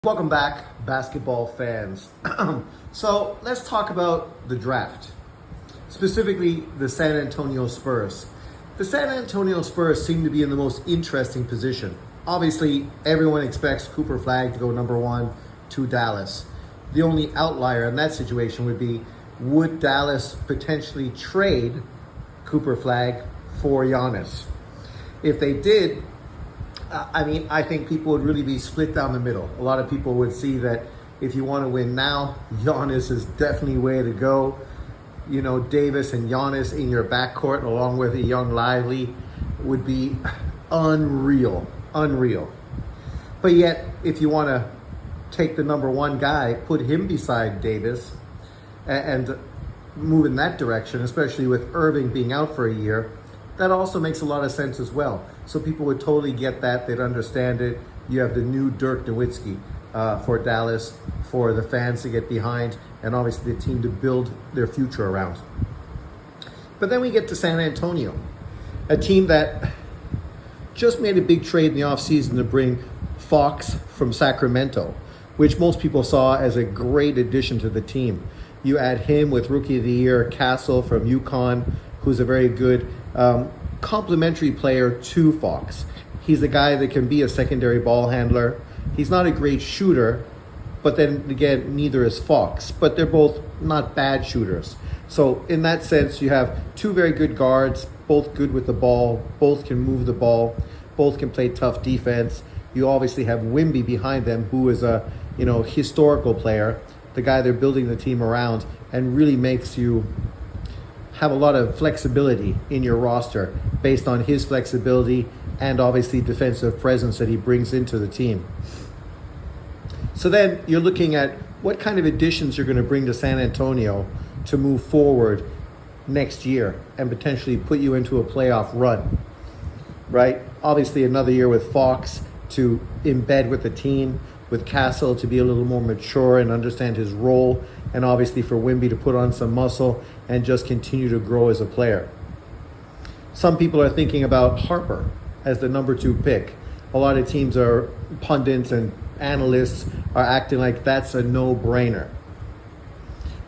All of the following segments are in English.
Welcome back, basketball fans. So let's talk about the draft, specifically the San Antonio Spurs. The San Antonio Spurs seem to be in the most interesting position. Obviously, everyone expects Cooper Flag to go number one to Dallas. The only outlier in that situation would be, would Dallas potentially trade Cooper Flag for Giannis? If they did, I think people would really be split down the middle. A lot of people would see that if you want to win now, Giannis is definitely way to go. You know, Davis and Giannis in your backcourt, along with a young Lively, would be unreal. But yet, if you want to take the number one guy, put him beside Davis, and move in that direction, especially with Irving being out for a year, that also makes a lot of sense as well. So people would totally get that. They'd understand it. You have the new Dirk Nowitzki for Dallas, for the fans to get behind, and obviously the team to build their future around. But then we get to San Antonio, a team that just made a big trade in the offseason to bring Fox from Sacramento, which most people saw as a great addition to the team. You add him with Rookie of the Year, Castle from UConn, who's a very good complementary player to Fox. He's a guy that can be a secondary ball handler. He's not a great shooter, but then again, neither is Fox. But they're both not bad shooters. So in that sense, you have two very good guards, both good with the ball, both can move the ball, both can play tough defense. You obviously have Wemby behind them, who is a historical player, the guy they're building the team around, and really makes you have a lot of flexibility in your roster based on his flexibility and obviously defensive presence that he brings into the team. So then you're looking at what kind of additions you're going to bring to San Antonio to move forward next year and potentially put you into a playoff run, right? Obviously another year with Fox to embed with the team, with Castle to be a little more mature and understand his role, and obviously for Wemby to put on some muscle and just continue to grow as a player. Some people are thinking about Harper as the number 2 pick. A lot of teams pundits and analysts are acting like that's a no-brainer.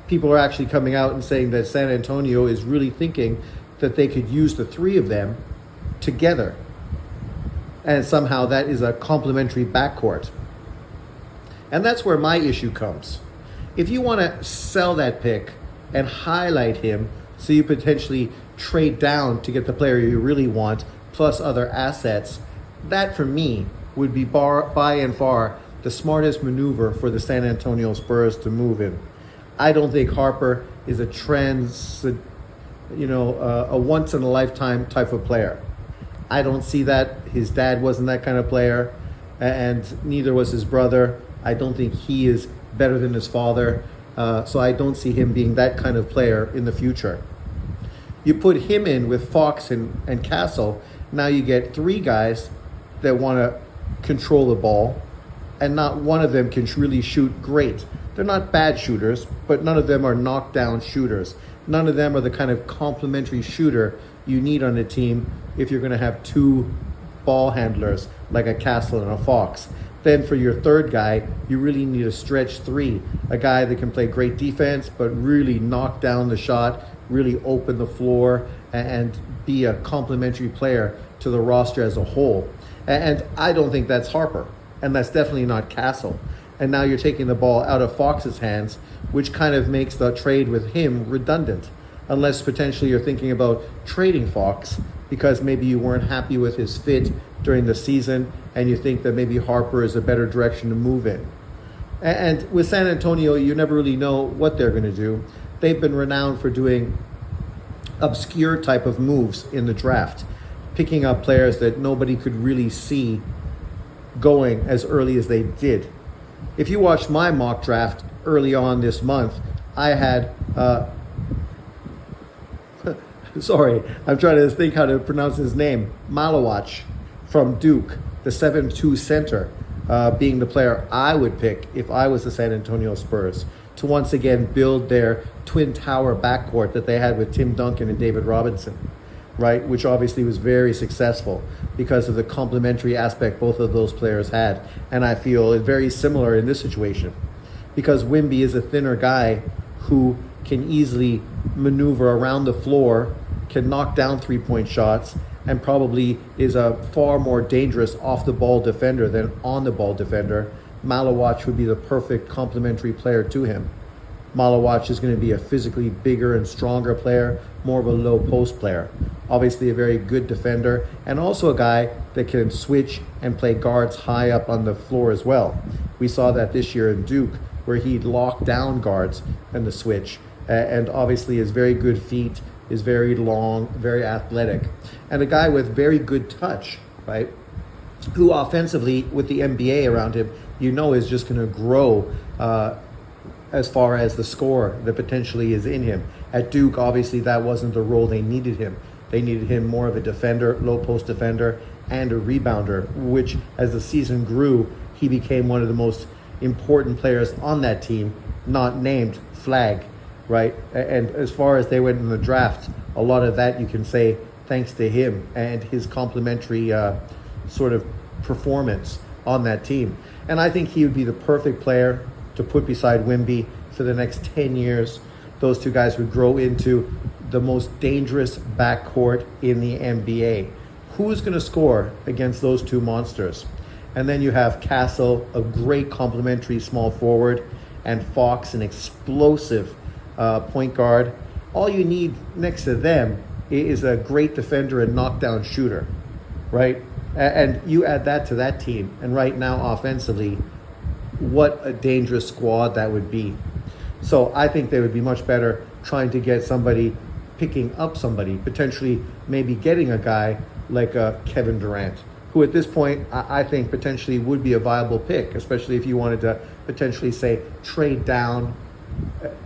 People are actually coming out and saying that San Antonio is really thinking that they could use the 3 of them together, and somehow that is a complementary backcourt. And that's where my issue comes. If you want to sell that pick and highlight him so you potentially trade down to get the player you really want, plus other assets, that for me would be by and far the smartest maneuver for the San Antonio Spurs to move in. I don't think Harper is a once in a lifetime type of player. I don't see that. His dad wasn't that kind of player, and neither was his brother. I don't think he is better than his father. So I don't see him being that kind of player in the future. You put him in with Fox and Castle, now you get 3 guys that want to control the ball, and not one of them can really shoot great. They're not bad shooters, but none of them are knockdown shooters. None of them are the kind of complementary shooter you need on a team if you're going to have 2 ball handlers like a Castle and a Fox. Then for your third guy, you really need a stretch 3, a guy that can play great defense, but really knock down the shot, really open the floor, and be a complementary player to the roster as a whole. And I don't think that's Harper, and that's definitely not Castle. And now you're taking the ball out of Fox's hands, which kind of makes the trade with him redundant, unless potentially you're thinking about trading Fox because maybe you weren't happy with his fit during the season and you think that maybe Harper is a better direction to move in. And with San Antonio, you never really know what they're going to do. They've been renowned for doing obscure type of moves in the draft, picking up players that nobody could really see going as early as they did. If you watched my mock draft early on this month, I had sorry, I'm trying to think how to pronounce his name. Malawach from Duke, the 7'2" center, being the player I would pick if I was the San Antonio Spurs, to once again build their twin tower backcourt that they had with Tim Duncan and David Robinson. right? Which obviously was very successful because of the complementary aspect both of those players had. And I feel it's very similar in this situation because Wimby is a thinner guy who can easily maneuver around the floor, can knock down three-point shots, and probably is a far more dangerous off-the-ball defender than on-the-ball defender. Malawach would be the perfect complementary player to him. Malawach is going to be a physically bigger and stronger player, more of a low post player. Obviously a very good defender and also a guy that can switch and play guards high up on the floor as well. We saw that this year in Duke where he locked down guards in the switch and obviously has very good feet, is very long, very athletic, and a guy with very good touch, right? Who offensively with the NBA around him, is just going to grow as far as the score that potentially is in him. At Duke, obviously, that wasn't the role they needed him. They needed him more of a defender, low post defender, and a rebounder, which as the season grew, he became one of the most important players on that team, not named Flag, right? And as far as they went in the draft, a lot of that you can say thanks to him and his complementary sort of performance on that team. And I think he would be the perfect player to put beside Wimby for the next 10 years. Those two guys would grow into the most dangerous backcourt in the NBA. Who's going to score against those two monsters? And then you have Castle, a great complementary small forward, and Fox, an explosive point guard. All you need next to them is a great defender and knockdown shooter, right? And you add that to that team, and right now offensively, what a dangerous squad that would be. So I think they would be much better trying to get somebody, picking up somebody, potentially maybe getting a guy like Kevin Durant, who at this point I think potentially would be a viable pick, especially if you wanted to potentially say trade down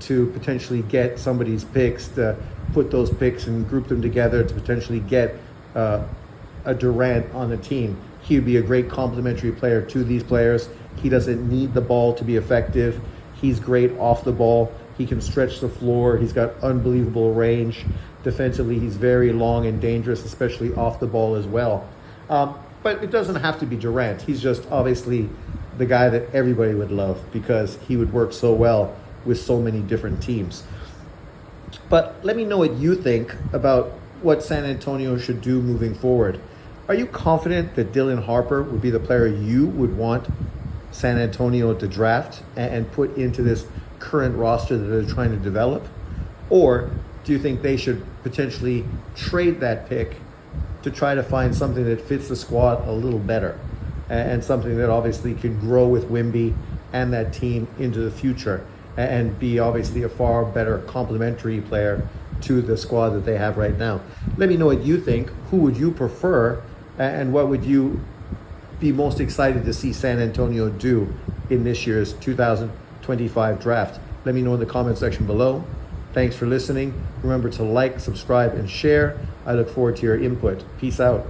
to potentially get somebody's picks, to put those picks and group them together to potentially get a Durant on the team. He would be a great complementary player to these players. He doesn't need the ball to be effective. He's great off the ball. He can stretch the floor. He's got unbelievable range. Defensively, he's very long and dangerous, especially off the ball as well. But it doesn't have to be Durant. He's just obviously the guy that everybody would love because he would work so well with so many different teams. But let me know what you think about what San Antonio should do moving forward. Are you confident that Dylan Harper would be the player you would want San Antonio to draft and put into this current roster that they're trying to develop? Or do you think they should potentially trade that pick to try to find something that fits the squad a little better and something that obviously can grow with Wimby and that team into the future and be obviously a far better complementary player to the squad that they have right now? Let me know what you think. Who would you prefer and what would you be most excited to see San Antonio do in this year's 2025 draft? Let me know in the comment section below. Thanks for listening. Remember to like, subscribe, and share. I look forward to your input. Peace out.